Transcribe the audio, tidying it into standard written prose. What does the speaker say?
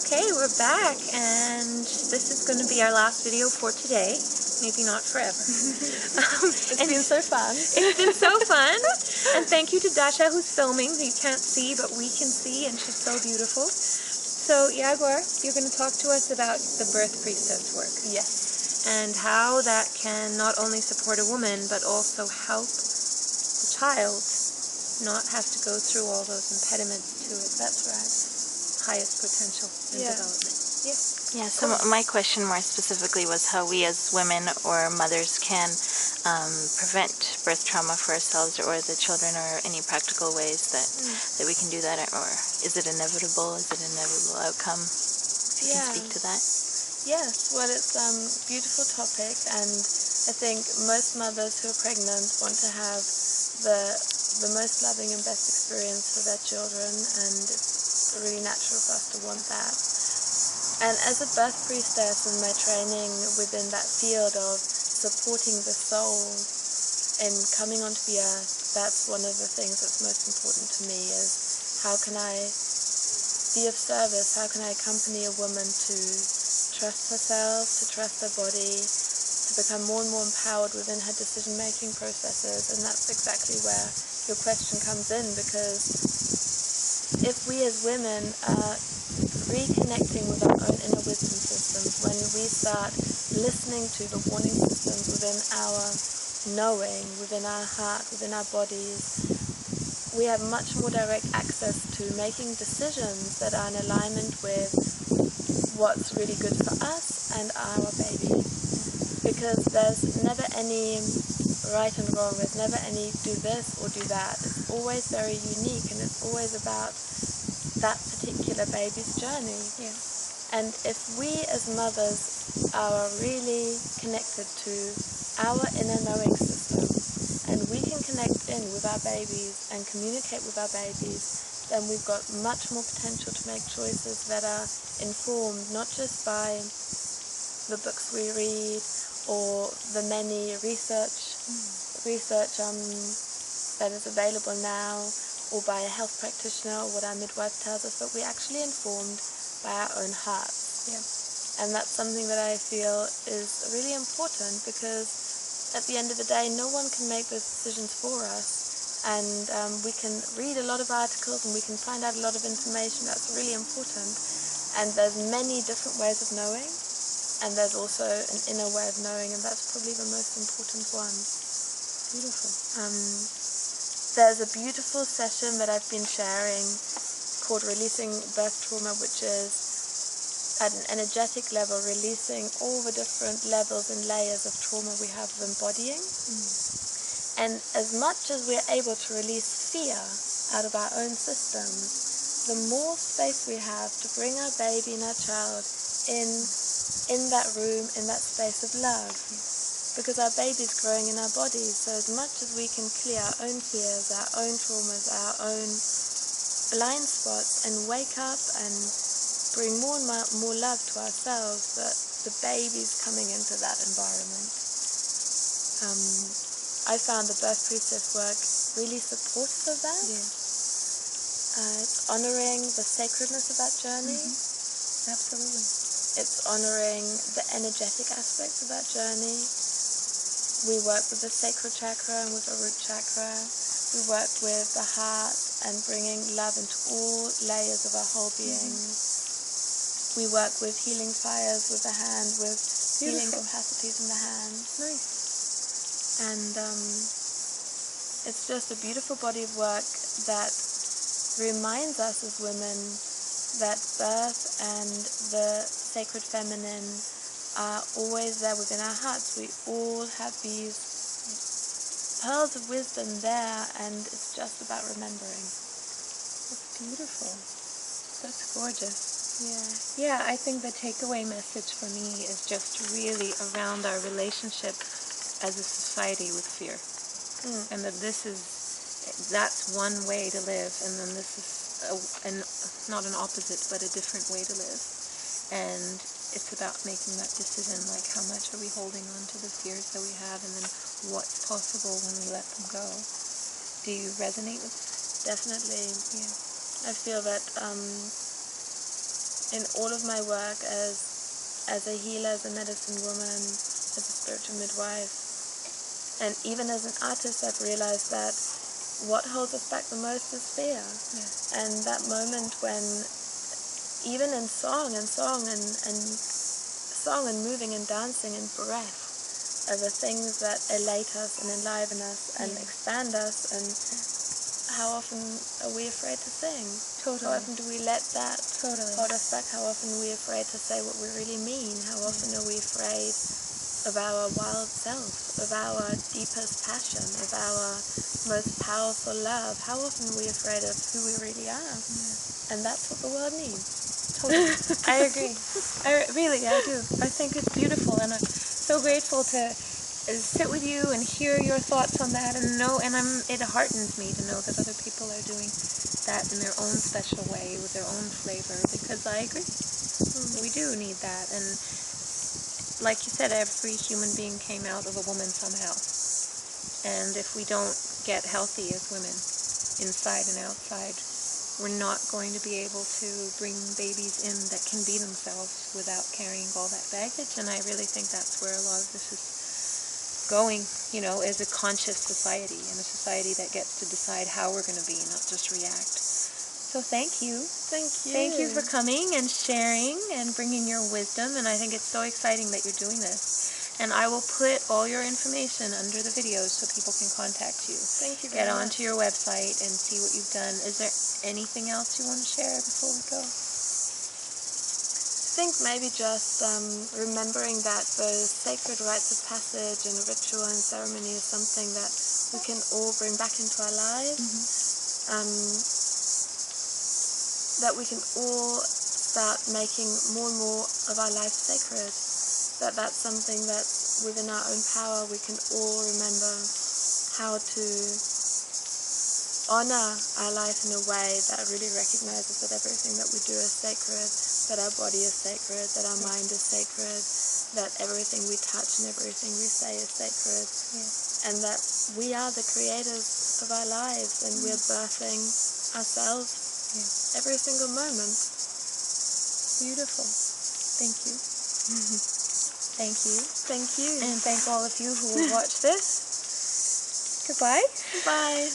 Okay, we're back, and this is going to be our last video for today. Maybe not forever. It's been so fun. It's been so fun. And thank you to Dasha, who's filming. You can't see, but we can see, and she's so beautiful. So, Jaguar, you're going to talk to us about the birth priestess work. Yes. And how that can not only support a woman, but also help the child not have to go through all those impediments to it. That's where highest potential in development. Yeah, so my question more specifically was how we as women or mothers can prevent birth trauma for ourselves or the children, or any practical ways that we can do that, or is it inevitable? Is it an inevitable outcome? If you can speak to that. Yes, well, it's a beautiful topic, and I think most mothers who are pregnant want to have the most loving and best experience for their children, and it's really natural for us to want that. And as a birth priestess in my training within that field of supporting the soul in coming onto the earth, that's one of the things that's most important to me, is how can I be of service, how can I accompany a woman to trust herself, to trust her body, to become more and more empowered within her decision-making processes. And that's exactly where your question comes in, because if we as women are reconnecting with our own inner wisdom systems, when we start listening to the warning systems within our knowing, within our heart, within our bodies, we have much more direct access to making decisions that are in alignment with what's really good for us and our baby. Because there's never any right and wrong, there's never any do this or do that. It's always very unique, and it's always about that particular baby's journey. Yeah. And if we as mothers are really connected to our inner knowing system, and we can connect in with our babies and communicate with our babies, then we've got much more potential to make choices that are informed not just by the books we read or the many research that is available now, or by a health practitioner, or what our midwife tells us, but we're actually informed by our own hearts. Yeah. And that's something that I feel is really important, because at the end of the day, no one can make those decisions for us. And we can read a lot of articles and we can find out a lot of information. That's really important. And there's many different ways of knowing, and there's also an inner way of knowing, and that's probably the most important one. Beautiful. There's a beautiful session that I've been sharing called Releasing Birth Trauma, which is at an energetic level, releasing all the different levels and layers of trauma we have of embodying. And as much as we're able to release fear out of our own systems, the more space we have to bring our baby and our child in that room, in that space of love. Because our baby's growing in our bodies, so as much as we can clear our own fears, our own traumas, our own blind spots, and wake up and bring more and more love to ourselves, that the baby's coming into that environment. I found the birth priestess work really supportive of that. It's honoring the sacredness of that journey. Absolutely. It's honoring the energetic aspects of that journey. We work with the sacral chakra and with the root chakra. We work with the heart and bringing love into all layers of our whole beings. We work with healing fires with the hand, with healing capacities in the hand. Nice. And it's just a beautiful body of work that reminds us as women that birth and the sacred feminine are always there within our hearts. We all have these pearls of wisdom there, and it's just about remembering. That's beautiful. That's gorgeous. Yeah. Yeah, I think the takeaway message for me is just really around our relationship as a society with fear. And that that's one way to live, and then this is not an opposite, but a different way to live. And it's about making that decision, like how much are we holding on to the fears that we have, and then what's possible when we let them go. Do you resonate with that? Definitely. Yeah. I feel that in all of my work as a healer, as a medicine woman, as a spiritual midwife, and even as an artist, I've realized that what holds us back the most is fear. Yeah. And that moment when, even in song and moving and dancing and breath, are the things that elate us and enliven us and expand us. And how often are we afraid to sing? Totally. How often do we let that Totally. hold us back? How often are we afraid to say what we really mean? How often are we afraid of our wild self, of our deepest passion, of our most powerful love? How often are we afraid of who we really are? And that's what the world needs. Totally. I agree. I do. I think it's beautiful, and I'm so grateful to sit with you and hear your thoughts on that, and it heartens me to know that other people are doing that in their own special way with their own flavor, because I agree. We do need that, and like you said, every human being came out of a woman somehow, and if we don't get healthy as women, inside and outside, we're not going to be able to bring babies in that can be themselves without carrying all that baggage. And I really think that's where a lot of this is going, as a conscious society, and a society that gets to decide how we're going to be, not just react. So thank you. Thank you. Thank you for coming and sharing and bringing your wisdom, and I think it's so exciting that you're doing this. And I will put all your information under the videos so people can contact you. Thank you Get very much. onto your website and see what you've done. Is there anything else you want to share before we go? I think maybe just remembering that those sacred rites of passage and ritual and ceremony is something that we can all bring back into our lives. That we can all start making more and more of our life sacred. That's something that within our own power we can all remember how to honor our life in a way that really recognizes that everything that we do is sacred, that our body is sacred, that our mind is sacred, that everything we touch and everything we say is sacred, and that we are the creators of our lives, and we're birthing ourselves every single moment. Beautiful. Thank you. Thank you. Thank you. And thank all of you who will watch this. Goodbye. Bye.